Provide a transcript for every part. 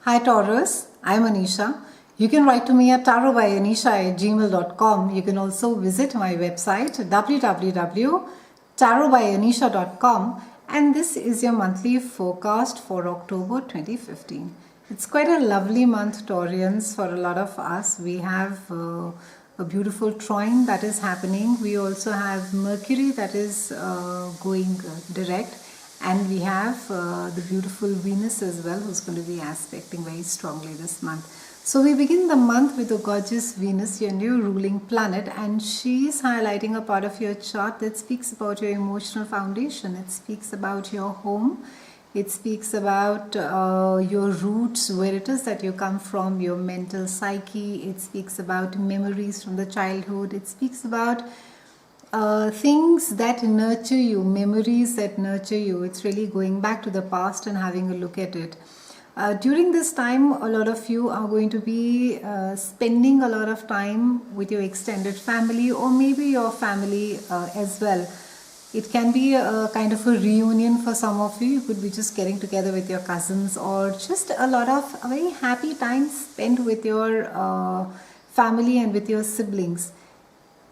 Hi Taurus, I'm Anisha. You can write to me at tarotbyanisha@gmail.com. You can also visit my website www.tarotbyanisha.com, and this is your monthly forecast for October 2015. It's quite a lovely month, Taurians, for a lot of us. We have a beautiful trine that is happening. We also have Mercury that is going direct. And we have the beautiful Venus as well, who's going to be aspecting very strongly this month. So we begin the month with the gorgeous Venus, your new ruling planet, and she's highlighting a part of your chart that speaks about your emotional foundation. It speaks about your home. It speaks about your roots, where it is that you come from, your mental psyche. It speaks about memories from the childhood. It speaks about things that nurture you, memories that nurture you. It's really going back to the past and having a look at it. During this time, a lot of you are going to be spending a lot of time with your extended family, or maybe your family as well. It can be a kind of a reunion for some of you. You could be just getting together with your cousins, or just a lot of a very happy time spent with your family and with your siblings.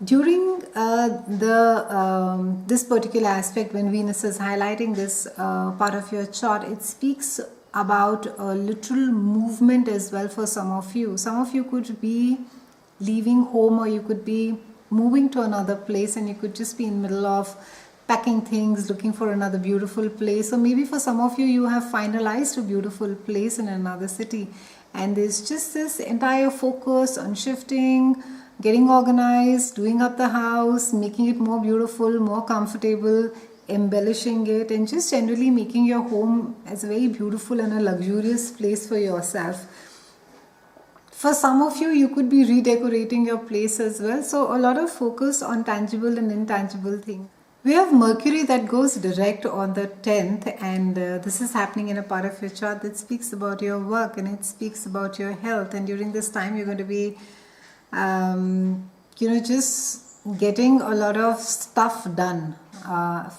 During this particular aspect, when Venus is highlighting this part of your chart, it speaks about a literal movement as well for some of you. Some of you could be leaving home, or you could be moving to another place, and you could just be in the middle of packing things, looking for another beautiful place. Or maybe for some of you, you have finalized a beautiful place in another city, and there's just this entire focus on shifting, getting organized, doing up the house, making it more beautiful, more comfortable, embellishing it, and just generally making your home as a very beautiful and a luxurious place for yourself. For some of you, you could be redecorating your place as well. So a lot of focus on tangible and intangible things. We have Mercury that goes direct on the 10th, and this is happening in a part of your chart that speaks about your work, and it speaks about your health. And during this time, you're going to be just getting a lot of stuff done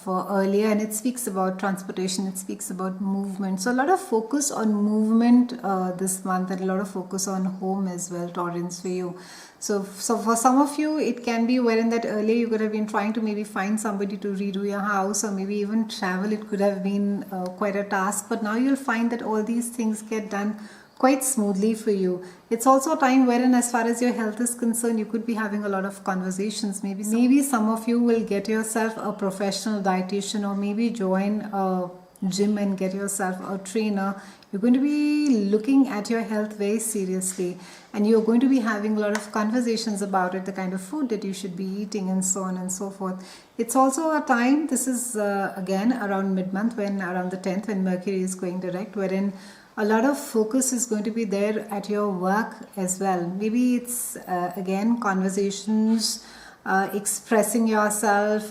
for earlier, and it speaks about transportation, it speaks about movement. So a lot of focus on movement this month, and a lot of focus on home as well, Taurans, for you. So for some of you, it can be wherein that earlier you could have been trying to maybe find somebody to redo your house, or maybe even travel. It could have been quite a task, but now you'll find that all these things get done quite smoothly for you. It's also a time wherein, as far as your health is concerned, you could be having a lot of conversations. Maybe some of you will get yourself a professional dietitian, or maybe join a gym and get yourself a trainer. You're going to be looking at your health very seriously, and you're going to be having a lot of conversations about it, the kind of food that you should be eating, and so on and so forth. It's also a time, this is again around mid-month, when around the 10th, when Mercury is going direct, wherein a lot of focus is going to be there at your work as well. Maybe it's again conversations, expressing yourself,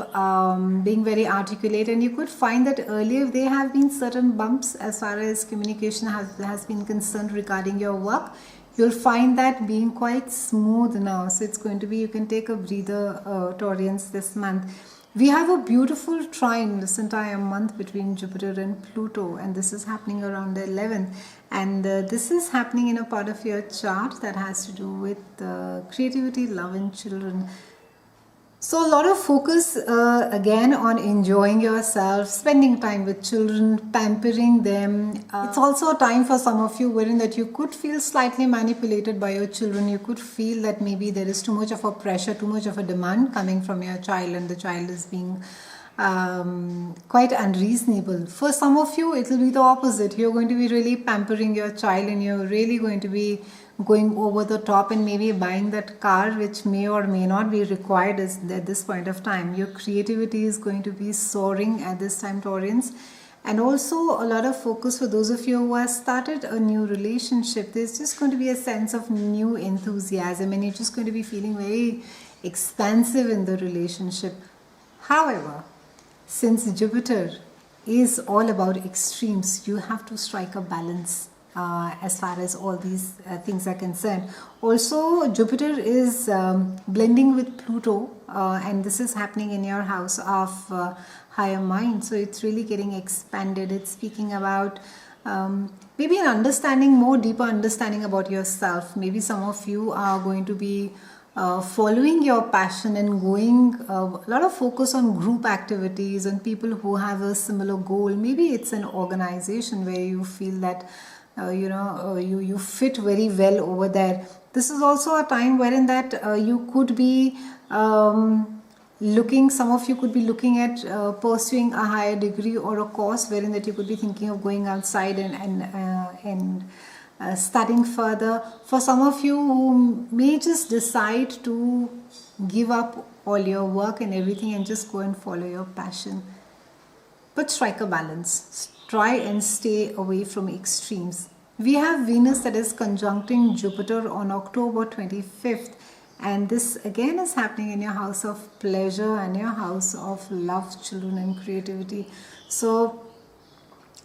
being very articulate, and you could find that earlier there have been certain bumps as far as communication has been concerned regarding your work. You'll find that being quite smooth now. So it's going to be, you can take a breather, Taurians, this month. We have a beautiful trine this entire month between Jupiter and Pluto, and this is happening around the 11th, and this is happening in a part of your chart that has to do with creativity, love, and children. So a lot of focus again on enjoying yourself, spending time with children, pampering them. It's also a time for some of you wherein that you could feel slightly manipulated by your children. You could feel that maybe there is too much of a pressure, too much of a demand coming from your child, and the child is being quite unreasonable. For some of you, it will be the opposite. You're going to be really pampering your child, and you're really going to be going over the top, and maybe buying that car which may or may not be required at this point of time. Your creativity is going to be soaring at this time, Taurians. And also a lot of focus for those of you who have started a new relationship. There's just going to be a sense of new enthusiasm, and you're just going to be feeling very expansive in the relationship. However, since Jupiter is all about extremes, you have to strike a balance as far as all these things are concerned. Also, Jupiter is blending with Pluto, and this is happening in your house of higher mind. So it's really getting expanded. It's speaking about maybe an understanding, more deeper understanding about yourself. Maybe some of you are going to be following your passion and going a lot of focus on group activities and people who have a similar goal. Maybe it's an organization where you feel that you fit very well over there. This is also a time wherein that you could be some of you could be looking at pursuing a higher degree or a course wherein that you could be thinking of going outside and studying further. For some of you who may just decide to give up all your work and everything and just go and follow your passion. But strike a balance. Try and stay away from extremes. We have Venus that is conjuncting Jupiter on October 25th. And this again is happening in your house of pleasure and your house of love, children and creativity. So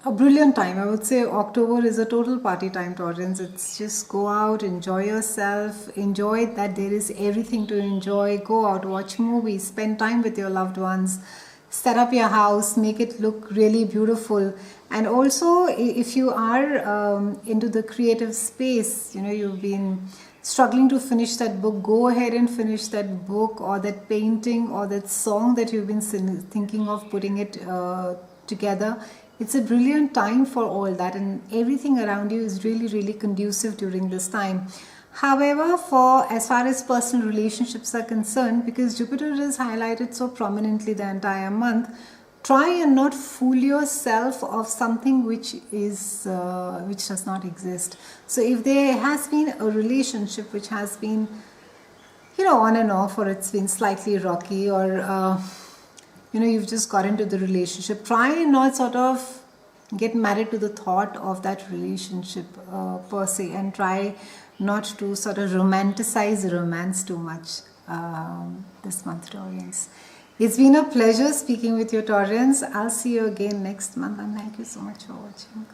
a brilliant time. I would say October is a total party time, Taurians. It's just go out, enjoy yourself, enjoy that there is everything to enjoy. Go out, watch movies, spend time with your loved ones, set up your house, make it look really beautiful. And also if you are into the creative space, you've been struggling to finish that book, go ahead and finish that book or that painting or that song that you've been thinking of putting it together. It's a brilliant time for all that, and everything around you is really, really conducive during this time. However, as far as personal relationships are concerned, because Jupiter is highlighted so prominently the entire month, try and not fool yourself of something which does not exist. So if there has been a relationship which has been on and off, or it's been slightly rocky, or you've just got into the relationship, try and not sort of get married to the thought of that relationship per se, and try not to sort of romanticize romance too much this month, Taurians. It's been a pleasure speaking with you, Taurians. I'll see you again next month, and thank you so much for watching.